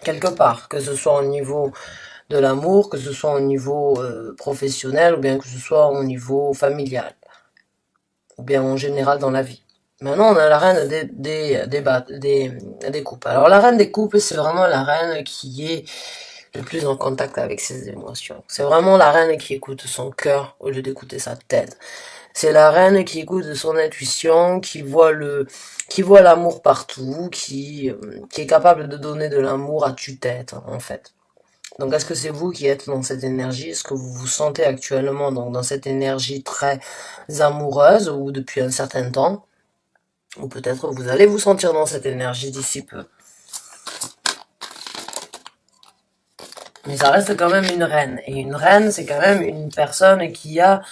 quelque part, que ce soit au niveau de l'amour, que ce soit au niveau professionnel, ou bien que ce soit au niveau familial, ou bien en général dans la vie. Maintenant, on a la reine des coupes. Alors, la reine des coupes, c'est vraiment la reine qui est le plus en contact avec ses émotions. C'est vraiment la reine qui écoute son cœur au lieu d'écouter sa tête. C'est la reine qui écoute son intuition, qui voit l'amour partout, qui est capable de donner de l'amour à tue-tête, en fait. Donc, est-ce que c'est vous qui êtes dans cette énergie? Est-ce que vous vous sentez actuellement donc dans cette énergie très amoureuse ou depuis un certain temps? Ou peut-être vous allez vous sentir dans cette énergie d'ici peu. Mais ça reste quand même une reine. Et une reine, c'est quand même une personne qui a,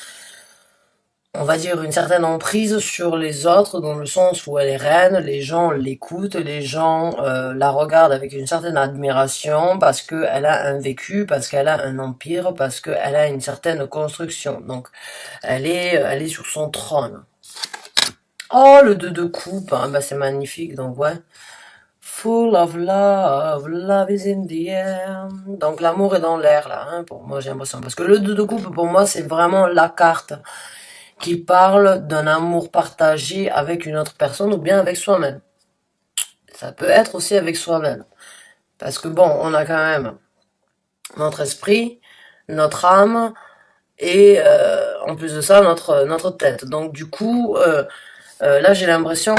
on va dire, une certaine emprise sur les autres, dans le sens où elle est reine, les gens l'écoutent, les gens la regardent avec une certaine admiration, parce qu'elle a un vécu, parce qu'elle a un empire, parce qu'elle a une certaine construction. Donc, elle est sur son trône. Oh, le 2 de coupe, hein, bah c'est magnifique, donc ouais. Full of love is in the air. Donc l'amour est dans l'air là, hein, pour moi j'ai l'impression. Parce que le 2 de coupe pour moi c'est vraiment la carte qui parle d'un amour partagé avec une autre personne ou bien avec soi-même. Ça peut être aussi avec soi-même. Parce que bon, on a quand même notre esprit, notre âme et en plus de ça notre tête. Donc du coup, là j'ai l'impression,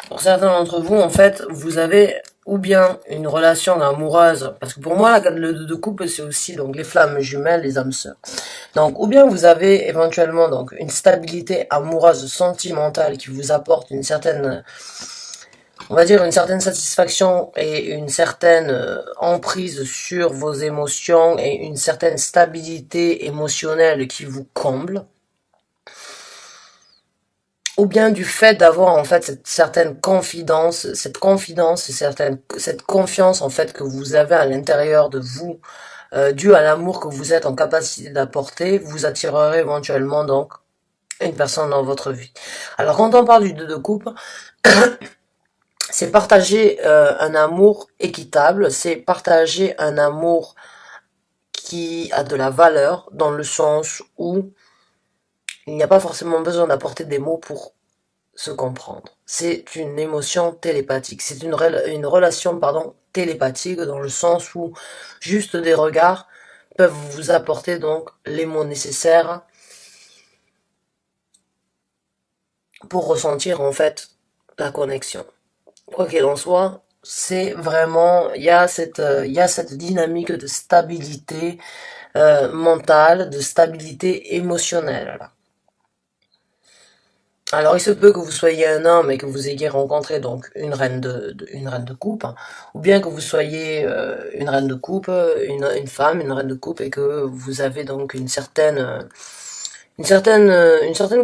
pour certains d'entre vous, en fait, vous avez ou bien une relation amoureuse, parce que pour moi, le 2 de couple, c'est aussi donc les flammes jumelles, les âmes sœurs. Donc, ou bien vous avez éventuellement donc une stabilité amoureuse sentimentale qui vous apporte une certaine, on va dire une certaine satisfaction et une certaine emprise sur vos émotions et une certaine stabilité émotionnelle qui vous comble. Ou bien du fait d'avoir en fait cette certaine confidence, cette confiance en fait que vous avez à l'intérieur de vous, due à l'amour que vous êtes en capacité d'apporter, vous attirerez éventuellement donc une personne dans votre vie. Alors quand on parle du 2 de coupe, c'est partager un amour équitable, c'est partager un amour qui a de la valeur dans le sens où il n'y a pas forcément besoin d'apporter des mots pour se comprendre. C'est une émotion télépathique. C'est une relation, télépathique dans le sens où juste des regards peuvent vous apporter donc les mots nécessaires pour ressentir en fait la connexion. Quoi qu'il en soit, c'est vraiment, il y a cette dynamique de stabilité mentale, de stabilité émotionnelle là. Alors, il se peut que vous soyez un homme et que vous ayez rencontré donc une reine de coupe, hein, ou bien que vous soyez une reine de coupe, une femme, une reine de coupe, et que vous avez donc une certaine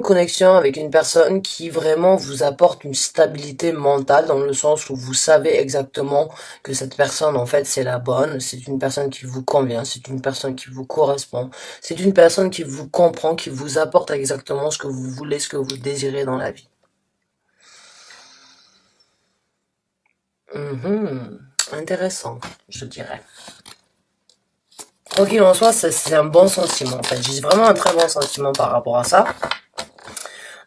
connexion avec une personne qui vraiment vous apporte une stabilité mentale dans le sens où vous savez exactement que cette personne en fait c'est la bonne, c'est une personne qui vous convient, c'est une personne qui vous correspond, c'est une personne qui vous comprend, qui vous apporte exactement ce que vous voulez, ce que vous désirez dans la vie. Intéressant, je dirais. Quoi qu'il en soit, c'est un bon sentiment en fait. J'ai vraiment un très bon sentiment par rapport à ça.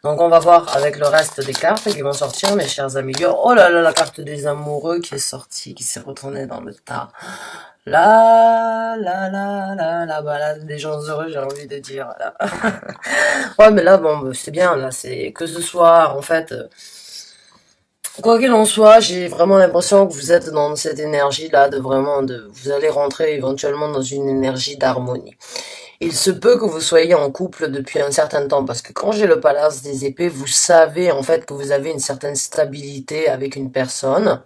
Donc on va voir avec le reste des cartes qui vont sortir, mes chers amis. Oh là là, la carte des amoureux qui est sortie, qui s'est retournée dans le tas. La balade des gens heureux, j'ai envie de dire. Là. Ouais, mais là, bon, c'est bien, là, c'est que ce soit, en fait, quoi qu'il en soit, j'ai vraiment l'impression que vous êtes dans cette énergie-là, vous allez rentrer éventuellement dans une énergie d'harmonie. Il se peut que vous soyez en couple depuis un certain temps, parce que quand j'ai le palace des épées, vous savez en fait que vous avez une certaine stabilité avec une personne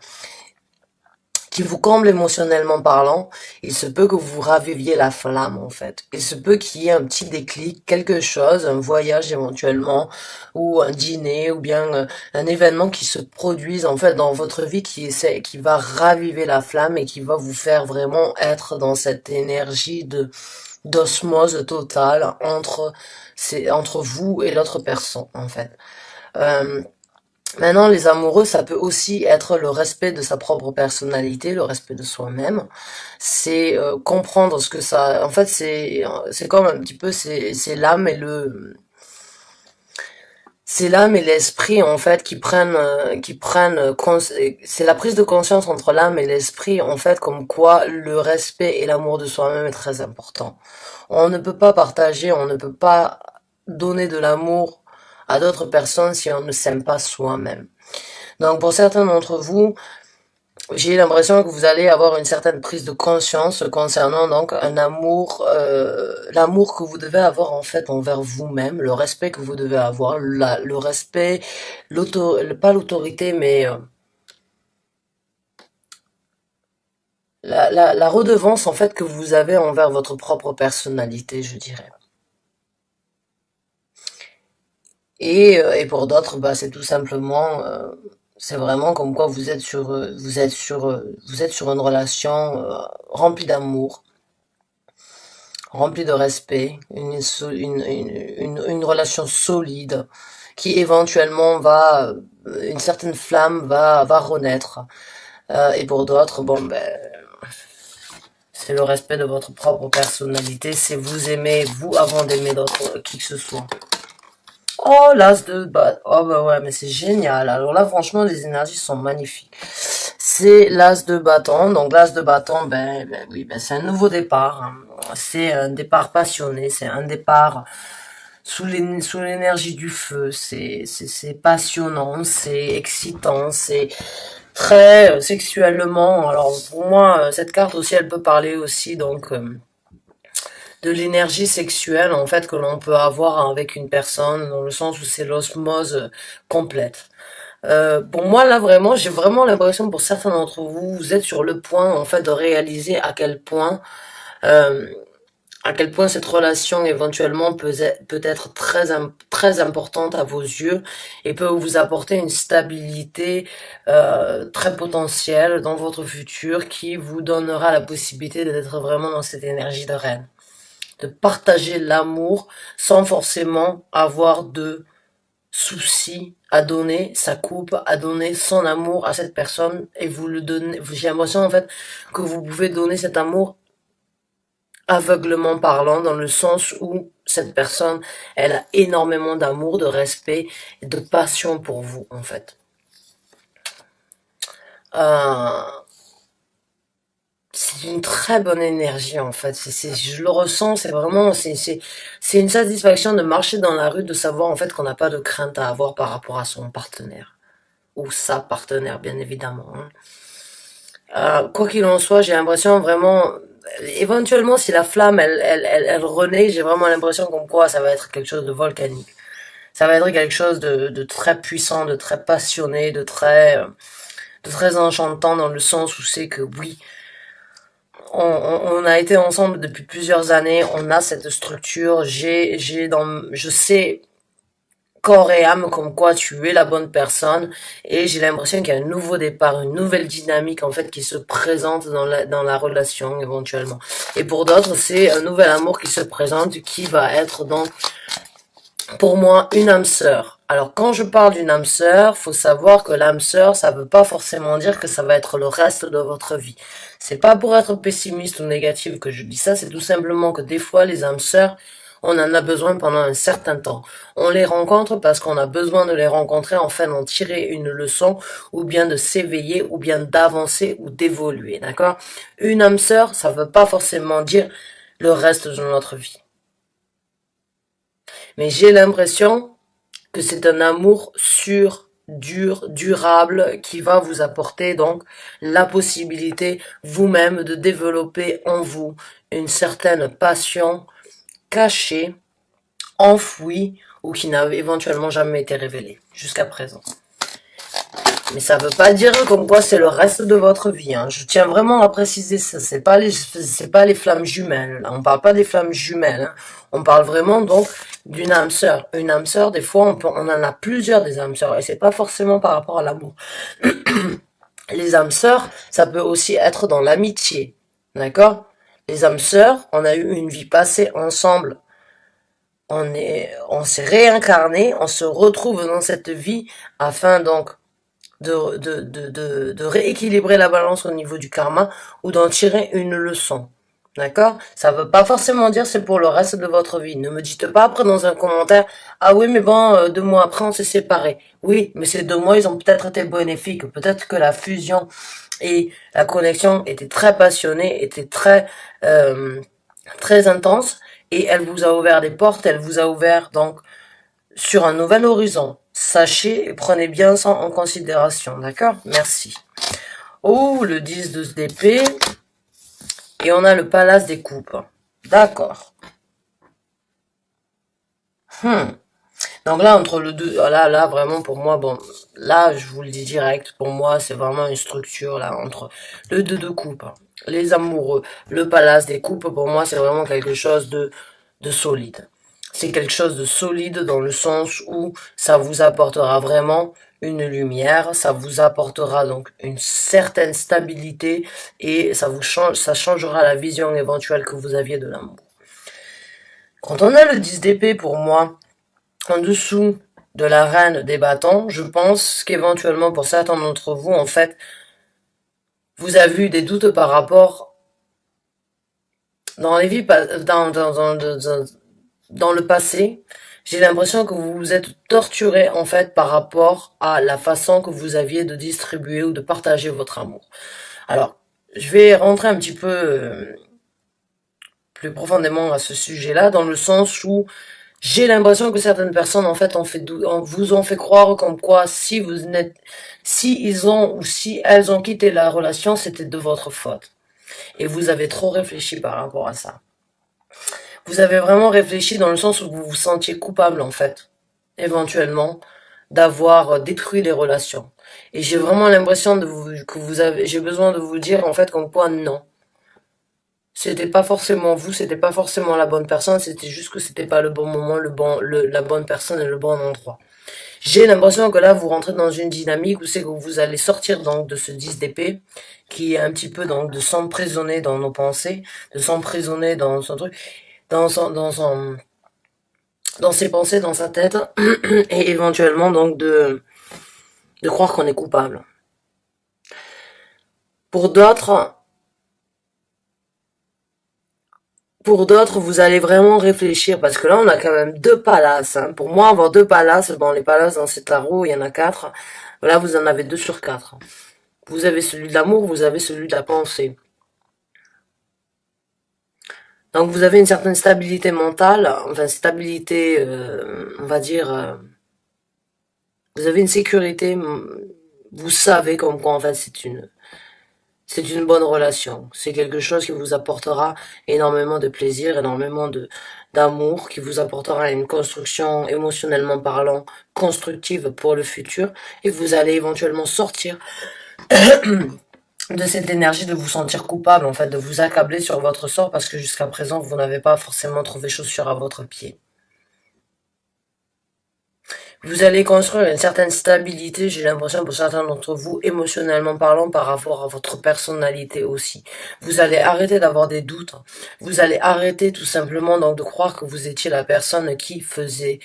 qui vous comble émotionnellement parlant. Il se peut que vous raviviez la flamme en fait. Il se peut qu'il y ait un petit déclic, quelque chose, un voyage éventuellement, ou un dîner, ou bien un événement qui se produise en fait dans votre vie qui va raviver la flamme et qui va vous faire vraiment être dans cette énergie d'osmose totale entre vous et l'autre personne en fait. Maintenant, les amoureux, ça peut aussi être le respect de sa propre personnalité, le respect de soi-même. C'est comprendre ce que ça... En fait, c'est comme un petit peu, c'est l'âme et le... C'est l'âme et l'esprit, en fait, c'est la prise de conscience entre l'âme et l'esprit, en fait, comme quoi le respect et l'amour de soi-même est très important. On ne peut pas partager, on ne peut pas donner de l'amour à d'autres personnes si on ne s'aime pas soi-même. Donc pour certains d'entre vous, j'ai l'impression que vous allez avoir une certaine prise de conscience concernant donc un amour, l'amour que vous devez avoir en fait envers vous-même, le respect que vous devez avoir, le respect, pas l'autorité, mais la redevance en fait que vous avez envers votre propre personnalité, je dirais. Et pour d'autres, bah, c'est tout simplement, c'est vraiment comme quoi vous êtes sur une relation remplie d'amour, remplie de respect, une relation solide qui éventuellement une certaine flamme va renaître. Et pour d'autres, bon, ben, c'est le respect de votre propre personnalité, c'est vous aimer, vous, avant d'aimer d'autres, qui que ce soit. Oh, l'as de bâton. Oh, bah ouais, mais c'est génial. Alors là, franchement, les énergies sont magnifiques. C'est l'as de bâton. Donc, l'as de bâton, oui, c'est un nouveau départ, hein. C'est un départ passionné. C'est un départ sous l'énergie du feu. C'est passionnant. C'est excitant. C'est très sexuellement. Alors, pour moi, cette carte aussi, elle peut parler aussi, donc, de l'énergie sexuelle en fait que l'on peut avoir avec une personne dans le sens où c'est l'osmose complète. Pour moi là vraiment, j'ai vraiment l'impression pour certains d'entre vous, vous êtes sur le point en fait de réaliser euh, à quel point cette relation éventuellement peut être très importante à vos yeux et peut vous apporter une stabilité très potentielle dans votre futur qui vous donnera la possibilité d'être vraiment dans cette énergie de reine, de partager l'amour sans forcément avoir de soucis à donner sa coupe, à donner son amour à cette personne et vous le donnez. J'ai l'impression en fait que vous pouvez donner cet amour aveuglement parlant dans le sens où cette personne, elle a énormément d'amour, de respect et de passion pour vous en fait. Euh, c'est une très bonne énergie en fait. Je le ressens, c'est vraiment, c'est une satisfaction de marcher dans la rue, de savoir en fait qu'on n'a pas de crainte à avoir par rapport à son partenaire ou sa partenaire, bien évidemment, hein. Quoi qu'il en soit, j'ai l'impression vraiment, éventuellement, si la flamme elle renaît, j'ai vraiment l'impression comme quoi ça va être quelque chose de volcanique. Ça va être quelque chose de très puissant, de très passionné, de très enchantant dans le sens où c'est que oui, on a été ensemble depuis plusieurs années, on a cette structure, je sais corps et âme comme quoi tu es la bonne personne et j'ai l'impression qu'il y a un nouveau départ, une nouvelle dynamique en fait qui se présente dans la relation éventuellement. Et pour d'autres, c'est un nouvel amour qui se présente qui va être donc pour moi une âme sœur. Alors quand je parle d'une âme sœur, faut savoir que l'âme sœur, ça veut pas forcément dire que ça va être le reste de votre vie. C'est pas pour être pessimiste ou négatif que je dis ça, c'est tout simplement que des fois les âmes sœurs, on en a besoin pendant un certain temps. On les rencontre parce qu'on a besoin de les rencontrer afin d'en tirer une leçon, ou bien de s'éveiller, ou bien d'avancer ou d'évoluer, d'accord? Une âme sœur, ça veut pas forcément dire le reste de notre vie. Mais j'ai l'impression que c'est un amour sûr, dur, durable, qui va vous apporter donc la possibilité vous-même de développer en vous une certaine passion cachée, enfouie ou qui n'a éventuellement jamais été révélée jusqu'à présent. Mais ça veut pas dire comme quoi c'est le reste de votre vie, hein. Je tiens vraiment à préciser ça. C'est pas les flammes jumelles. Là. On parle pas des flammes jumelles, hein. On parle vraiment donc d'une âme sœur. Une âme sœur, des fois, on en a plusieurs des âmes sœurs. Et c'est pas forcément par rapport à l'amour. Les âmes sœurs, ça peut aussi être dans l'amitié. D'accord? Les âmes sœurs, on a eu une vie passée ensemble on s'est réincarné, on se retrouve dans cette vie afin donc de rééquilibrer la balance au niveau du karma ou d'en tirer une leçon. D'accord? Ça veut pas forcément dire c'est pour le reste de votre vie. Ne me dites pas après dans un commentaire, ah oui, mais bon, 2 mois après, on s'est séparés. Oui, mais ces 2 mois, ils ont peut-être été bénéfiques. Peut-être que la fusion et la connexion étaient très passionnée, étaient très intense, et elle vous a ouvert des portes, elle vous a ouvert donc sur un nouvel horizon. Sachez et prenez bien ça en considération, d'accord? Merci. Oh, le 10 d'épée. Et on a le palace des coupes. D'accord. Donc là, entre le 2, là, vraiment, pour moi, bon, là, je vous le dis direct, pour moi, c'est vraiment une structure, là, entre le 2 de coupe, les amoureux, le palace des coupes, pour moi, c'est vraiment quelque chose de solide. C'est quelque chose de solide dans le sens où ça vous apportera vraiment une lumière, ça vous apportera donc une certaine stabilité et ça changera la vision éventuelle que vous aviez de l'amour. Quand on a le 10 d'épée, pour moi, en dessous de la reine des bâtons, je pense qu'éventuellement pour certains d'entre vous, en fait, vous avez eu des doutes par rapport dans les vies, dans le passé. J'ai l'impression que vous vous êtes torturé en fait par rapport à la façon que vous aviez de distribuer ou de partager votre amour. Alors, je vais rentrer un petit peu plus profondément à ce sujet-là, dans le sens où j'ai l'impression que certaines personnes, en fait, vous ont fait croire comme quoi, si ils ont ou si elles ont quitté la relation, c'était de votre faute. Et vous avez trop réfléchi par rapport à ça. Vous avez vraiment réfléchi dans le sens où vous vous sentiez coupable, en fait, éventuellement, d'avoir détruit les relations. Et j'ai vraiment l'impression j'ai besoin de vous dire, en fait, comme quoi non. C'était pas forcément vous, c'était pas forcément la bonne personne, c'était juste que c'était pas le bon moment, la bonne personne et le bon endroit. J'ai l'impression que là, vous rentrez dans une dynamique où c'est que vous allez sortir donc de ce 10 d'épée, qui est un petit peu donc de s'emprisonner dans nos pensées, de s'emprisonner dans son truc, dans ses pensées, dans sa tête, et éventuellement donc de croire qu'on est coupable. Pour d'autres, vous allez vraiment réfléchir, parce que là, on a quand même 2 palaces. Hein. Pour moi, avoir 2 palaces, bon, les palaces dans ces tarots, il y en a 4. Là, vous en avez 2 sur 4. Vous avez celui de l'amour, vous avez celui de la pensée. Donc, vous avez une certaine stabilité mentale, enfin, stabilité, on va dire, vous avez une sécurité, vous savez comme quoi, en fait, c'est une bonne relation. C'est quelque chose qui vous apportera énormément de plaisir, énormément d'amour, qui vous apportera une construction émotionnellement parlant constructive pour le futur. Et vous allez éventuellement sortir de cette énergie de vous sentir coupable, en fait, de vous accabler sur votre sort parce que jusqu'à présent, vous n'avez pas forcément trouvé chaussure à votre pied. Vous allez construire une certaine stabilité, j'ai l'impression pour certains d'entre vous, émotionnellement parlant, par rapport à votre personnalité aussi. Vous allez arrêter d'avoir des doutes. Vous allez arrêter tout simplement donc de croire que vous étiez la personne qui faisait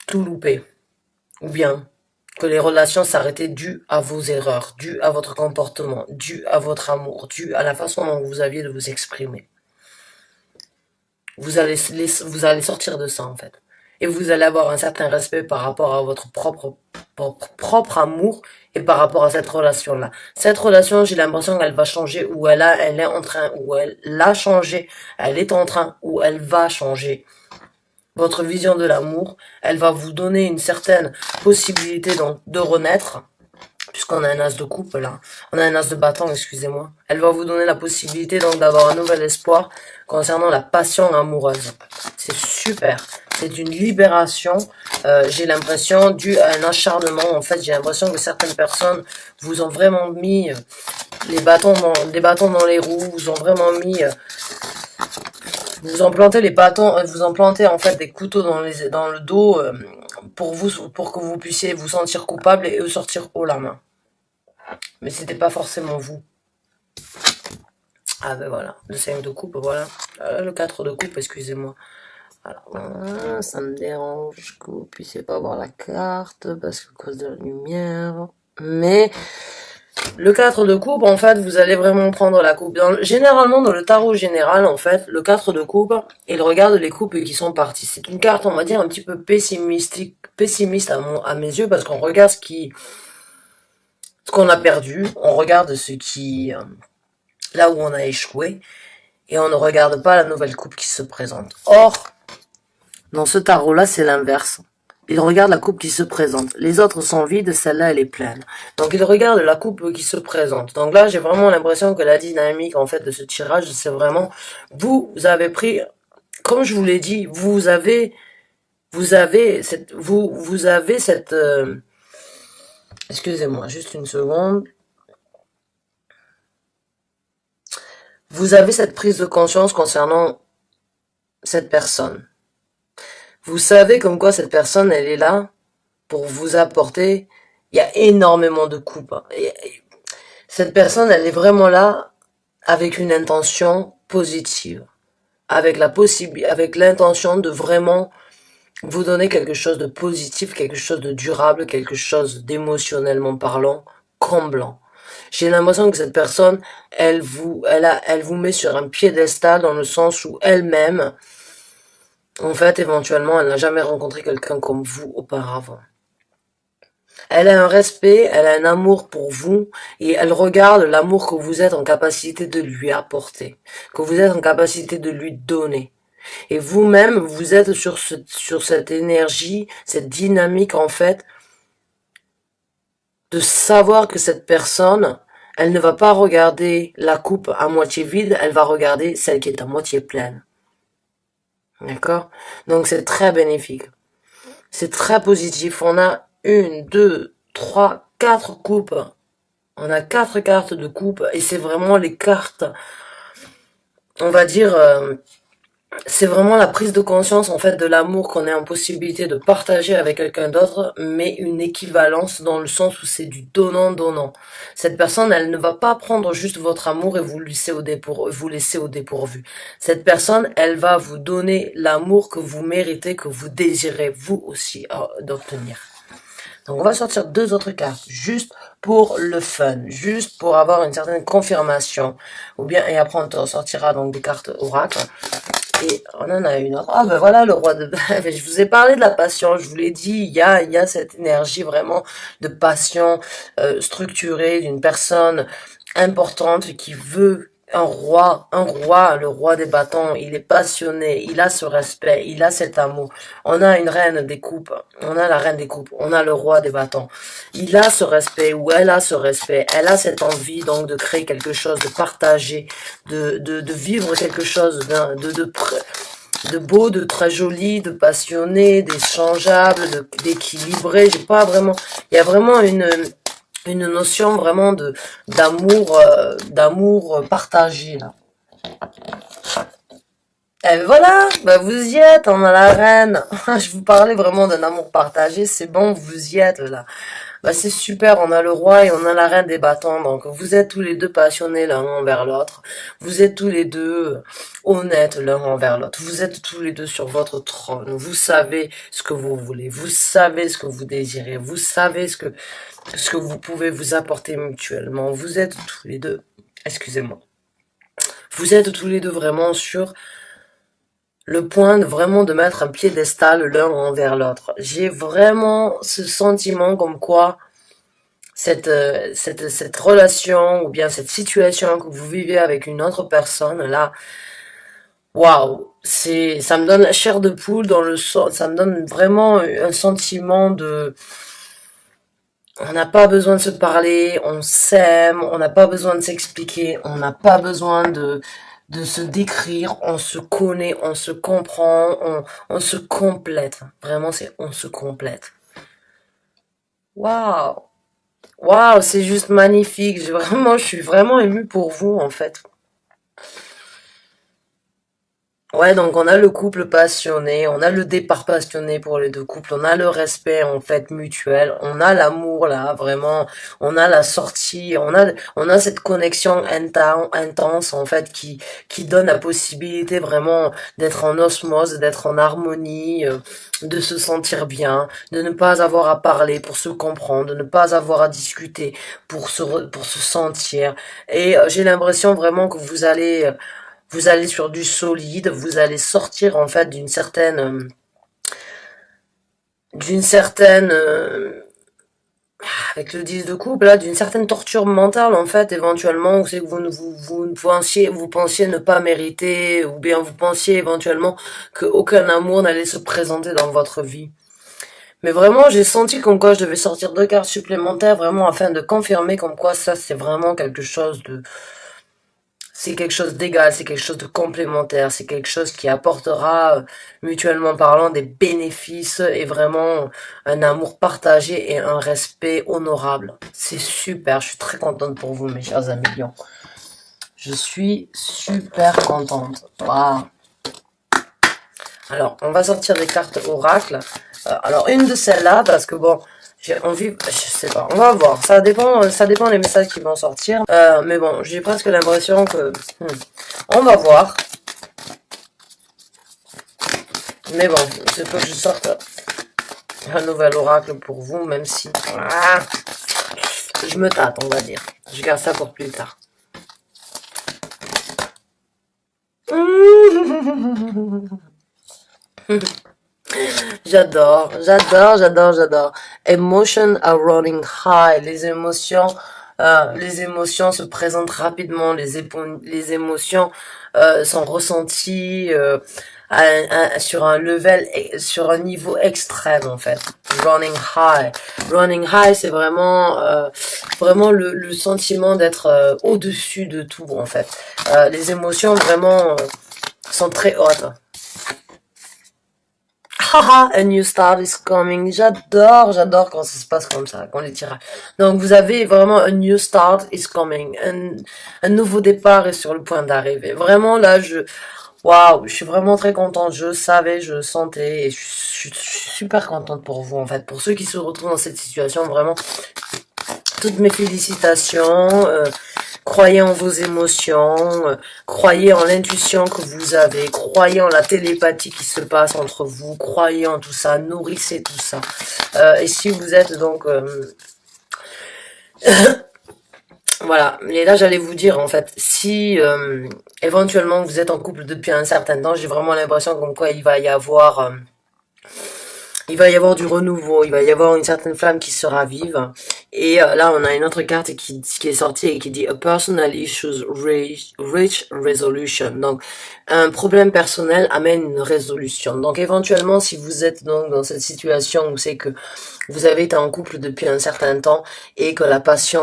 tout louper. Ou bien que les relations s'arrêtaient dues à vos erreurs, dues à votre comportement, dues à votre amour, dues à la façon dont vous aviez de vous exprimer. Vous allez sortir de ça en fait. Et vous allez avoir un certain respect par rapport à votre propre amour et par rapport à cette relation-là. Cette relation, j'ai l'impression qu'elle va changer elle est en train, ou elle a changé, elle est en train, ou elle va changer. Votre vision de l'amour, elle va vous donner une certaine possibilité donc de renaître, puisqu'on a un as de coupe là, on a un as de bâton, excusez-moi. Elle va vous donner la possibilité donc d'avoir un nouvel espoir concernant la passion amoureuse. C'est super. C'est une libération, j'ai l'impression, due à un acharnement. En fait, j'ai l'impression que certaines personnes vous ont vraiment mis des bâtons dans les roues, vous ont vraiment mis, vous ont planté les bâtons, vous ont planté en fait des couteaux dans le dos pour que vous puissiez vous sentir coupable et eux sortir haut la main. Mais c'était pas forcément vous. Ah ben voilà, le 5 de coupe, voilà. Le 4 de coupe, excusez-moi. Alors, ça me dérange que vous puissiez pas voir la carte parce que à cause de la lumière. Mais le 4 de coupe, en fait, vous allez vraiment prendre la coupe. Généralement, dans le tarot général, en fait, le 4 de coupe, il regarde les coupes qui sont parties. C'est une carte, on va dire, un petit peu pessimiste à mes yeux, parce qu'on regarde ce qu'on a perdu, on regarde là où on a échoué, et on ne regarde pas la nouvelle coupe qui se présente. Or, dans ce tarot-là, c'est l'inverse. Il regarde la coupe qui se présente. Les autres sont vides, celle-là, elle est pleine. Donc, il regarde la coupe qui se présente. Donc là, j'ai vraiment l'impression que la dynamique, en fait, de ce tirage, c'est vraiment, vous avez pris, comme je vous l'ai dit, vous avez cette, excusez-moi, juste une seconde. Vous avez cette prise de conscience concernant cette personne. Vous savez comme quoi cette personne, elle est là pour vous apporter. Il y a énormément de coupes. Cette personne, elle est vraiment là avec une intention positive, avec l'intention de vraiment vous donner quelque chose de positif, quelque chose de durable, quelque chose d'émotionnellement parlant, comblant. J'ai l'impression que cette personne, elle vous met sur un piédestal dans le sens où elle-même, en fait, éventuellement, elle n'a jamais rencontré quelqu'un comme vous auparavant. Elle a un respect, elle a un amour pour vous et elle regarde l'amour que vous êtes en capacité de lui apporter, que vous êtes en capacité de lui donner. Et vous-même, vous êtes sur cette énergie, cette dynamique en fait, de savoir que cette personne, elle ne va pas regarder la coupe à moitié vide, elle va regarder celle qui est à moitié pleine. D'accord? Donc c'est très bénéfique. C'est très positif. On a 1, 2, 3, 4 coupes. On a 4 cartes de coupe et c'est vraiment les cartes, on va dire, c'est vraiment la prise de conscience en fait de l'amour qu'on est en possibilité de partager avec quelqu'un d'autre, mais une équivalence dans le sens où c'est du donnant-donnant. Cette personne, elle ne va pas prendre juste votre amour et vous laisser au dépourvu. Cette personne, elle va vous donner l'amour que vous méritez, que vous désirez vous aussi d'obtenir. Donc on va sortir 2 autres cartes, juste pour le fun, juste pour avoir une certaine confirmation. Ou bien, et après on sortira donc des cartes oracle. Et on en a une autre. Ah ben voilà le roi de... Je vous ai parlé de la passion, je vous l'ai dit, il y a cette énergie vraiment de passion structurée d'une personne importante qui veut un roi, le roi des bâtons, il est passionné, il a ce respect, il a cet amour. On a une reine des coupes, on a la reine des coupes, on a le roi des bâtons. Il a ce respect, ou elle a ce respect, elle a cette envie donc de créer quelque chose, de partager, de vivre quelque chose de beau, de très joli, de passionné, d'échangeable, d'équilibré. J'ai pas vraiment, il y a vraiment une notion vraiment d'amour partagé là. Et voilà, bah vous y êtes, on a la reine. Je vous parlais vraiment d'un amour partagé, c'est bon, vous y êtes là. Bah c'est super, on a le roi et on a la reine des bâtons, donc vous êtes tous les deux passionnés l'un envers l'autre, vous êtes tous les deux honnêtes l'un envers l'autre, vous êtes tous les deux sur votre trône, vous savez ce que vous voulez, vous savez ce que vous désirez, vous savez ce que vous pouvez vous apporter mutuellement, vous êtes tous les deux, excusez-moi, vous êtes tous les deux vraiment sur le point vraiment de mettre un piédestal l'un envers l'autre. J'ai vraiment ce sentiment comme quoi cette relation ou bien cette situation que vous vivez avec une autre personne là, waouh, ça me donne la chair de poule dans le sens, ça me donne vraiment un sentiment de, on n'a pas besoin de se parler, on s'aime, on n'a pas besoin de s'expliquer, on n'a pas besoin de se décrire, on se connaît, on se comprend, on se complète. Vraiment, on se complète. Waouh! Waouh, c'est juste magnifique. Je suis vraiment émue pour vous, en fait. Ouais, donc on a le couple passionné, on a le départ passionné pour les deux couples, on a le respect en fait mutuel, on a l'amour là, vraiment, on a la sortie, on a cette connexion intense en fait qui donne la possibilité vraiment d'être en osmose, d'être en harmonie, de se sentir bien, de ne pas avoir à parler pour se comprendre, de ne pas avoir à discuter pour se sentir. Et j'ai l'impression vraiment que vous allez sur du solide, vous allez sortir en fait d'une certaine, avec le 10 de couple là, d'une certaine torture mentale en fait, éventuellement, où c'est que vous pensiez ne pas mériter, ou bien vous pensiez éventuellement qu'aucun amour n'allait se présenter dans votre vie. Mais vraiment, j'ai senti comme quoi je devais sortir 2 cartes supplémentaires, vraiment afin de confirmer comme quoi ça c'est vraiment quelque chose de, c'est quelque chose d'égal, c'est quelque chose de complémentaire, c'est quelque chose qui apportera, mutuellement parlant, des bénéfices et vraiment un amour partagé et un respect honorable. C'est super, je suis très contente pour vous, mes chers amis Lions. Je suis super contente. Waouh. Alors, on va sortir des cartes oracle. Alors, une de celles-là, parce que bon, j'ai envie, je sais pas, on va voir. Ça dépend des messages qui vont sortir. Mais bon, j'ai presque l'impression que, on va voir. Mais bon, c'est faut que je sorte un nouvel oracle pour vous, même si, je me tâte, on va dire. Je garde ça pour plus tard. J'adore, j'adore, j'adore, j'adore. Emotions are running high. Les émotions se présentent rapidement. Les émotions sont ressenties sur un level, sur un niveau extrême en fait. Running high. Running high, c'est vraiment le sentiment d'être au-dessus de tout en fait. Les émotions vraiment sont très hautes. Haha, a new start is coming. J'adore, j'adore quand ça se passe comme ça, quand les tirages. Donc vous avez vraiment a new start is coming. Un nouveau départ est sur le point d'arriver. Vraiment là, waouh, je suis vraiment très contente. Je savais, je sentais, et je suis super contente pour vous en fait. Pour ceux qui se retrouvent dans cette situation, vraiment, toutes mes félicitations. Croyez en vos émotions, croyez en l'intuition que vous avez, croyez en la télépathie qui se passe entre vous, croyez en tout ça, nourrissez tout ça. Et si vous êtes donc... voilà, et là j'allais vous dire en fait, si éventuellement vous êtes en couple depuis un certain temps, j'ai vraiment l'impression comme quoi il va y avoir du renouveau, il va y avoir une certaine flamme qui se ravive. Et là, on a une autre carte qui est sortie et qui dit A personal issues reach resolution. Donc, un problème personnel amène une résolution. Donc, éventuellement, si vous êtes donc dans cette situation où c'est que vous avez été en couple depuis un certain temps et que la passion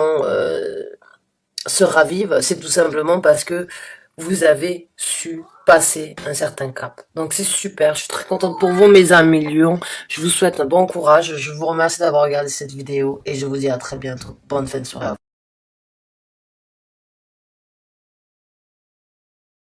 se ravive, c'est tout simplement parce que vous avez su passer un certain cap. Donc c'est super, je suis très contente pour vous mes amis lions. Je vous souhaite un bon courage, je vous remercie d'avoir regardé cette vidéo et je vous dis à très bientôt. Bonne fin de soirée à vous.